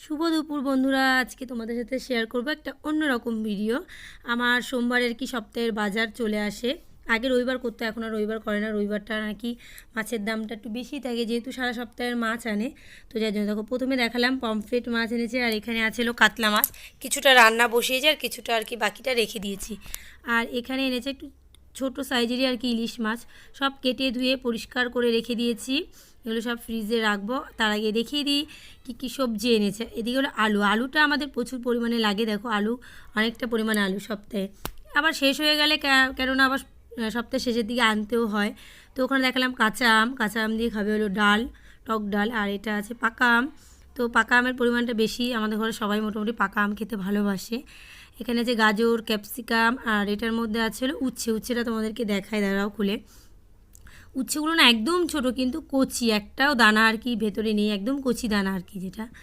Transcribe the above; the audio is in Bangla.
শুভ দুপুর বন্ধুরা, আজকে তোমাদের সাথে শেয়ার করব একটা অন্যরকম ভিডিও। আমার সোমবারের কি সপ্তাহের বাজার চলে আসে। আগে রবিবার করতো, এখন আর রবিবার করে না। রবিবারটা নাকি মাছের দামটা একটু বেশি থাকে, যেহেতু সারা সপ্তাহের মাছ আনে। তো যার জন্য দেখো, প্রথমে দেখালাম পমফ্রেট মাছ এনেছে, আর এখানে আছে কাতলা মাছ। কিছুটা রান্না বসিয়েছে আর কিছুটা আর কি বাকিটা রেখে দিয়েছি। আর এখানে এনেছে একটু ছোট সাইজেরই আর কি ইলিশ মাছ। সব কেটে ধুয়ে পরিষ্কার করে রেখে দিয়েছি। এগুলো সব ফ্রিজে রাখবো। তার আগে দেখিয়ে দিই কী কী সবজি এনেছে। এদিকে হলো আলুটা আমাদের প্রচুর পরিমাণে লাগে। দেখো, আলু অনেকটা পরিমাণে আলু সপ্তাহে, আবার শেষ হয়ে গেলে কেননা আবার সপ্তাহের শেষের দিকে আনতেও হয়। তো ওখানে দেখালাম কাঁচা আম দিয়ে খাবে হলো ডাল, টক ডাল। আর এটা আছে পাকা আম। তো পাকা আমের পরিমাণটা বেশি, আমাদের ঘরে সবাই মোটামুটি পাকা আম খেতে ভালোবাসে। এখানে আছে গাজর, ক্যাপসিকাম, আর এটার মধ্যে আছে হলো উচ্ছেটা তোমাদেরকে দেখায়, দাঁড়াও খুলে। উচ্ছেগুলো না একদম ছোট, কিন্তু কচি, একটাও দানা আর কি ভেতরে নেই, একদম কচি দানা আর কি যেটা।